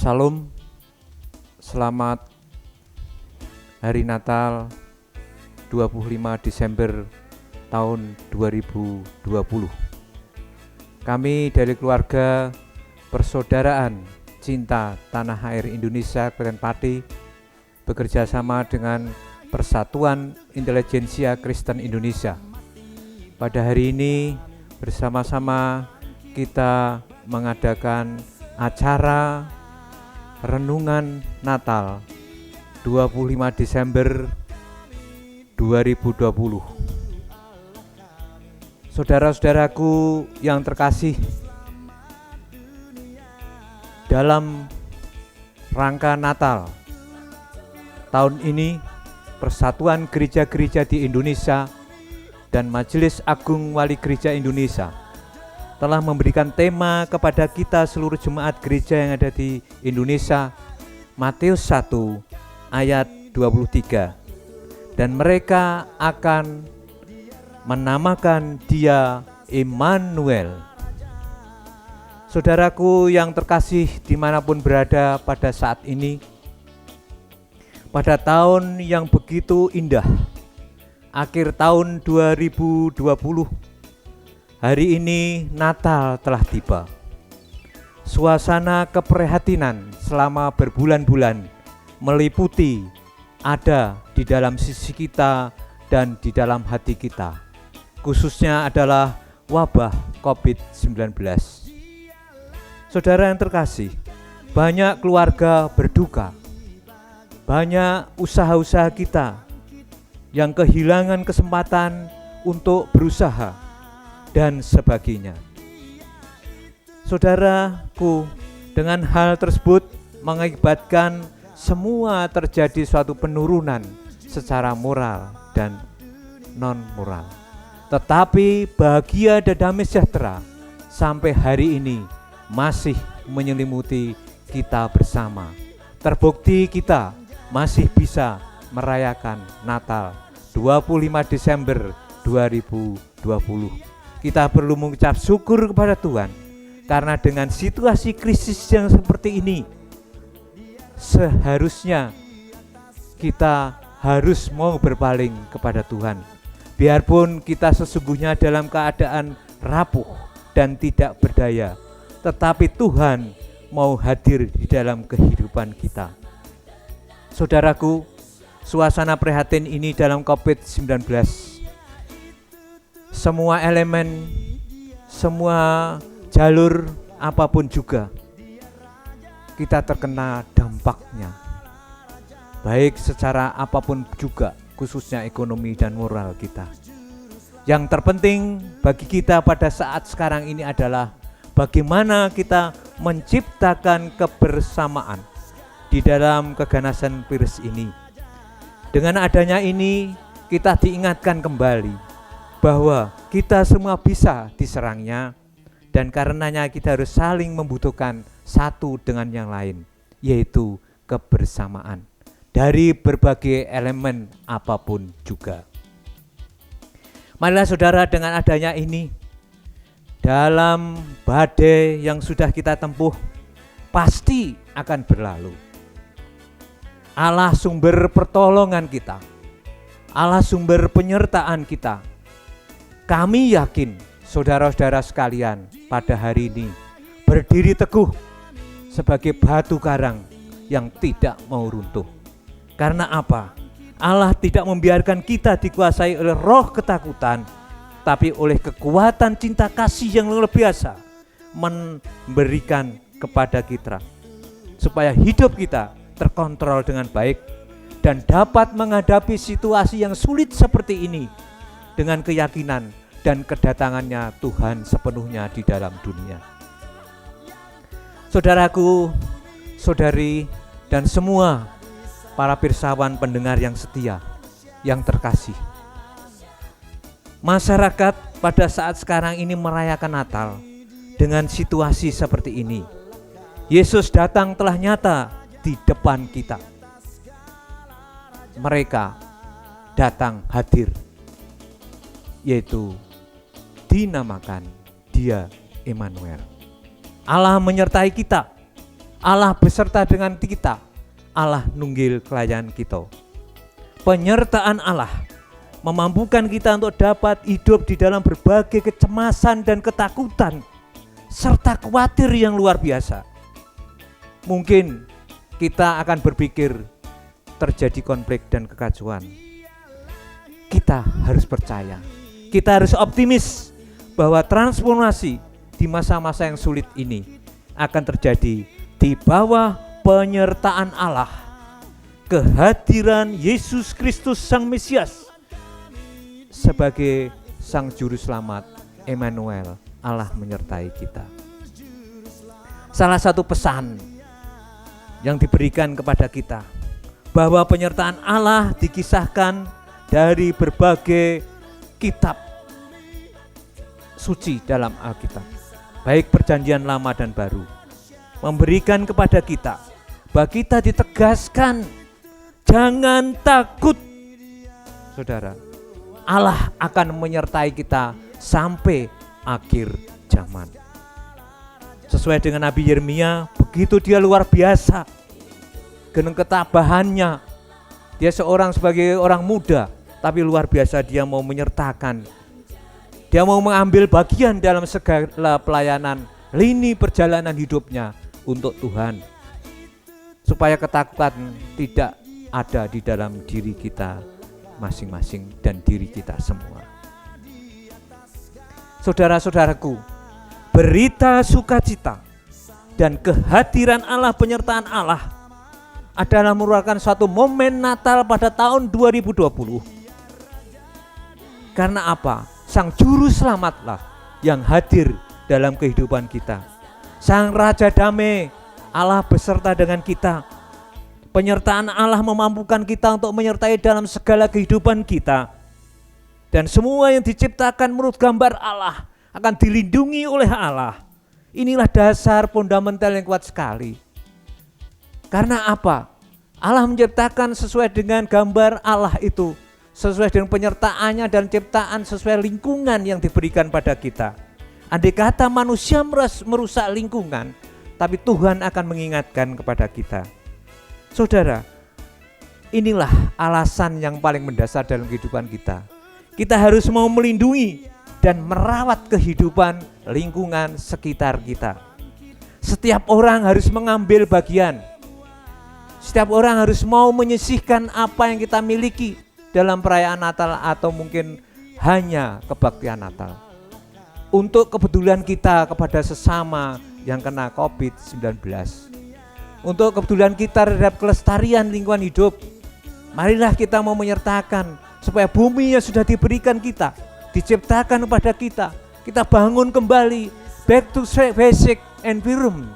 Salam, selamat Hari Natal 25 Desember tahun 2020. Kami dari keluarga Persaudaraan Cinta Tanah Air Indonesia Kabupaten Pati bekerja sama dengan Persatuan Intelijensia Kristen Indonesia. Pada hari ini bersama-sama kita mengadakan acara Renungan Natal 25 Desember 2020. Saudara-saudaraku yang terkasih, dalam rangka Natal tahun ini, Persatuan Gereja-Gereja di Indonesia dan Majelis Agung Wali Gereja Indonesia telah memberikan tema kepada kita seluruh jemaat gereja yang ada di Indonesia, Matius 1 ayat 23, dan mereka akan menamakan Dia Immanuel. Saudaraku yang terkasih dimanapun berada pada saat ini, pada tahun yang begitu indah, akhir tahun 2020, hari ini Natal telah tiba. Suasana keprihatinan selama berbulan-bulan meliputi ada di dalam sisi kita dan di dalam hati kita. Khususnya adalah wabah COVID-19. Saudara yang terkasih, banyak keluarga berduka. Banyak usaha-usaha kita yang kehilangan kesempatan untuk berusaha dan sebagainya. Saudaraku, dengan hal tersebut mengakibatkan semua terjadi suatu penurunan secara moral dan non-moral. Tetapi bahagia dan damai sejahtera sampai hari ini masih menyelimuti kita bersama. Terbukti kita masih bisa merayakan Natal 25 Desember 2020. Kita perlu mengucap syukur kepada Tuhan, karena dengan situasi krisis yang seperti ini, seharusnya kita harus mau berpaling kepada Tuhan. Biarpun kita sesungguhnya dalam keadaan rapuh dan tidak berdaya, tetapi Tuhan mau hadir di dalam kehidupan kita. Saudaraku, suasana prihatin ini dalam COVID-19, semua elemen, semua jalur apapun juga kita terkena dampaknya, baik secara apapun juga, khususnya ekonomi dan moral kita. Yang terpenting bagi kita pada saat sekarang ini adalah bagaimana kita menciptakan kebersamaan di dalam keganasan virus ini. Dengan adanya ini, kita diingatkan kembali bahwa kita semua bisa diserangnya, dan karenanya kita harus saling membutuhkan satu dengan yang lain, yaitu kebersamaan dari berbagai elemen apapun juga. Marilah saudara, dengan adanya ini, dalam badai yang sudah kita tempuh pasti akan berlalu. Allah sumber pertolongan kita, Allah sumber penyertaan kita. Kami yakin saudara-saudara sekalian pada hari ini berdiri teguh sebagai batu karang yang tidak mau runtuh. Karena apa? Allah tidak membiarkan kita dikuasai oleh roh ketakutan, tapi oleh kekuatan cinta kasih yang luar biasa memberikan kepada kita, supaya hidup kita terkontrol dengan baik dan dapat menghadapi situasi yang sulit seperti ini dengan keyakinan dan kedatangannya Tuhan sepenuhnya di dalam dunia. Saudaraku, saudari, dan semua para pirsawan pendengar yang setia, yang terkasih, masyarakat pada saat sekarang ini merayakan Natal dengan situasi seperti ini. Yesus datang telah nyata di depan kita. Mereka datang hadir, yaitu dinamakan Dia Immanuel. Allah menyertai kita. Allah beserta dengan kita, Allah nunggil kelayan kita. Penyertaan Allah memampukan kita untuk dapat hidup di dalam berbagai kecemasan dan ketakutan serta khawatir yang luar biasa. Mungkin kita akan berpikir terjadi konflik dan kekacauan. Kita harus percaya, kita harus optimis bahwa transformasi di masa-masa yang sulit ini akan terjadi di bawah penyertaan Allah, kehadiran Yesus Kristus Sang Mesias sebagai Sang Juru Selamat, Emmanuel, Allah menyertai kita. Salah satu pesan yang diberikan kepada kita bahwa penyertaan Allah dikisahkan dari berbagai kitab suci dalam Alkitab, baik perjanjian lama dan baru, memberikan kepada kita bahwa kita ditegaskan jangan takut. Saudara, Allah akan menyertai kita sampai akhir zaman. Sesuai dengan Nabi Yeremia, begitu dia luar biasa dengan ketabahannya. Dia sebagai orang muda, tapi luar biasa dia mau menyertakan. Dia mau mengambil bagian dalam segala pelayanan lini perjalanan hidupnya untuk Tuhan, supaya ketakutan tidak ada di dalam diri kita masing-masing dan diri kita semua. Saudara-saudaraku, berita sukacita dan kehadiran Allah, penyertaan Allah adalah merupakan suatu momen Natal pada tahun 2020. Karena apa? Sang Juru Selamatlah yang hadir dalam kehidupan kita. Sang Raja Damai, Allah beserta dengan kita. Penyertaan Allah memampukan kita untuk menyertai dalam segala kehidupan kita. Dan semua yang diciptakan menurut gambar Allah akan dilindungi oleh Allah. Inilah dasar fundamental yang kuat sekali. Karena apa? Allah menciptakan sesuai dengan gambar Allah itu, sesuai dengan penyertaannya dan ciptaan, sesuai lingkungan yang diberikan pada kita. Andai kata manusia merusak lingkungan, tapi Tuhan akan mengingatkan kepada kita. Saudara, inilah alasan yang paling mendasar dalam kehidupan kita. Kita harus mau melindungi dan merawat kehidupan lingkungan sekitar kita. Setiap orang harus mengambil bagian. Setiap orang harus mau menyisihkan apa yang kita miliki dalam perayaan Natal atau mungkin hanya kebaktian Natal. Untuk kepedulian kita kepada sesama yang kena COVID-19. Untuk kepedulian kita terhadap kelestarian lingkungan hidup. Marilah kita mau menyertakan supaya bumi yang sudah diberikan kita, diciptakan kepada kita, kita bangun kembali, back to basic environment.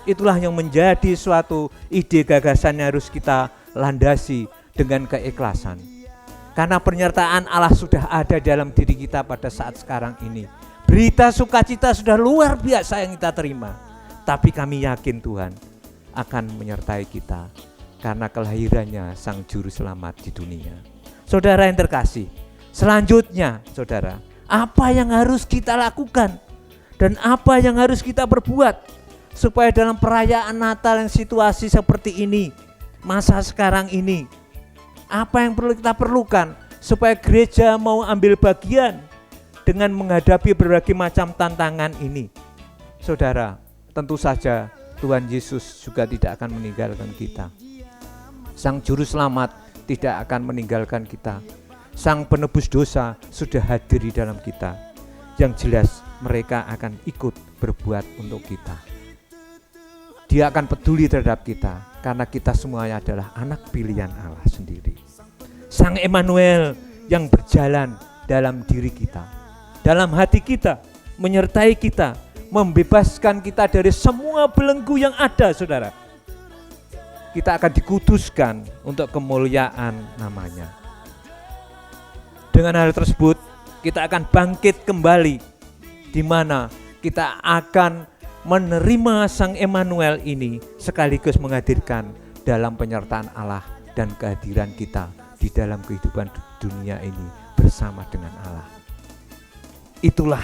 Itulah yang menjadi suatu ide gagasan yang harus kita landasi dengan keikhlasan. Karena penyertaan Allah sudah ada dalam diri kita pada saat sekarang ini. Berita sukacita sudah luar biasa yang kita terima. Tapi kami yakin Tuhan akan menyertai kita karena kelahirannya Sang Juru Selamat di dunia. Saudara yang terkasih, selanjutnya saudara, apa yang harus kita lakukan dan apa yang harus kita perbuat supaya dalam perayaan Natal yang situasi seperti ini, masa sekarang ini, apa yang perlu kita perlukan supaya gereja mau ambil bagian dengan menghadapi berbagai macam tantangan ini. Saudara, tentu saja Tuhan Yesus juga tidak akan meninggalkan kita. Sang Juru Selamat tidak akan meninggalkan kita. Sang penebus dosa sudah hadir di dalam kita. Yang jelas mereka akan ikut berbuat untuk kita. Dia akan peduli terhadap kita karena kita semuanya adalah anak pilihan Allah sendiri. Sang Emmanuel yang berjalan dalam diri kita, dalam hati kita, menyertai kita, membebaskan kita dari semua belenggu yang ada, saudara. Kita akan dikuduskan untuk kemuliaan namanya. Dengan hal tersebut, kita akan bangkit kembali, di mana kita akan menerima Sang Emmanuel ini sekaligus menghadirkan dalam penyertaan Allah dan kehadiran kita di dalam kehidupan dunia ini bersama dengan Allah. Itulah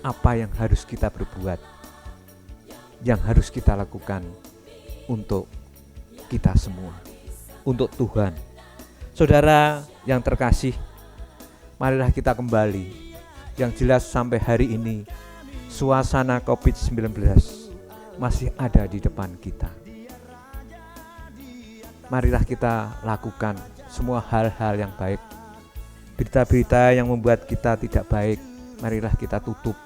apa yang harus kita perbuat, yang harus kita lakukan untuk kita semua, untuk Tuhan. Saudara yang terkasih, marilah kita kembali. Yang jelas sampai hari ini suasana COVID-19 masih ada di depan kita. Marilah kita lakukan semua hal-hal yang baik. Berita-berita yang membuat kita tidak baik, marilah kita tutup.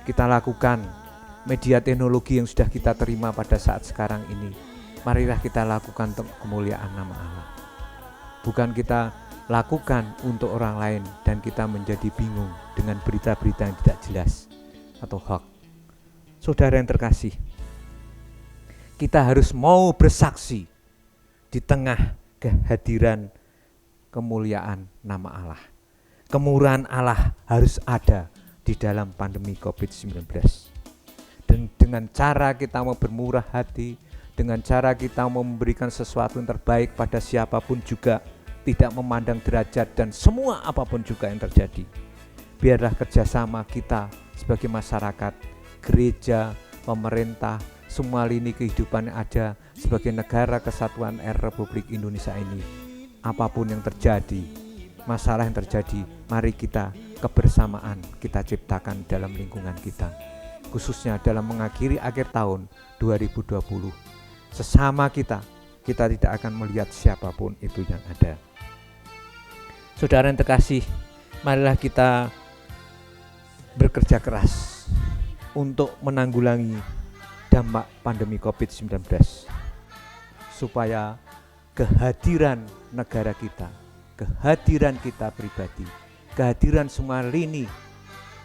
Kita lakukan media teknologi yang sudah kita terima pada saat sekarang ini. Marilah kita lakukan untuk kemuliaan nama Allah. Bukan kita lakukan untuk orang lain dan kita menjadi bingung dengan berita-berita yang tidak jelas atau hoax. Saudara yang terkasih, kita harus mau bersaksi di tengah kehadiran kemuliaan nama Allah. Kemurahan Allah harus ada di dalam pandemi COVID-19. Dan dengan cara kita mau bermurah hati, dengan cara kita mau memberikan sesuatu yang terbaik pada siapapun juga, tidak memandang derajat dan semua apapun juga yang terjadi. Biarlah kerjasama kita sebagai masyarakat, gereja, pemerintah, semua lini kehidupan yang ada sebagai negara kesatuan Republik Indonesia ini. Apapun yang terjadi, masalah yang terjadi, mari kita kebersamaan kita ciptakan dalam lingkungan kita. Khususnya dalam mengakhiri akhir tahun 2020. Sesama kita tidak akan melihat siapapun itu yang ada. Saudara yang terkasih, marilah kita bekerja keras untuk menanggulangi dampak pandemi COVID-19 supaya kehadiran negara kita, kehadiran kita pribadi, kehadiran semua lini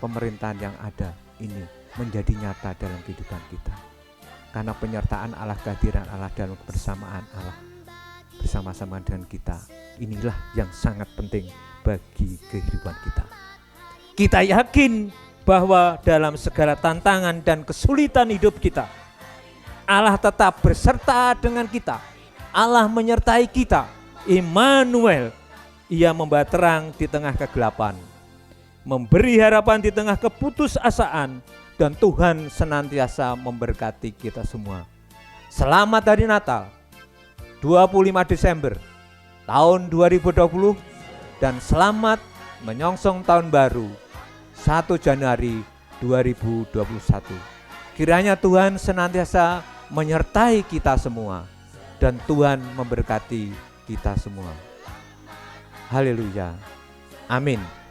pemerintahan yang ada ini menjadi nyata dalam kehidupan kita. Karena penyertaan Allah, kehadiran Allah dalam kebersamaan Allah bersama-sama dengan kita, inilah yang sangat penting bagi kehidupan kita. Kita yakin bahwa dalam segala tantangan dan kesulitan hidup kita, Allah tetap berserta dengan kita. Allah menyertai kita. Immanuel, Ia membawa terang di tengah kegelapan, memberi harapan di tengah keputusasaan, dan Tuhan senantiasa memberkati kita semua. Selamat Hari Natal 25 Desember tahun 2020 dan selamat menyongsong tahun baru 1 Januari 2021. Kiranya Tuhan senantiasa menyertai kita semua dan Tuhan memberkati kita semua. Haleluya. Amin.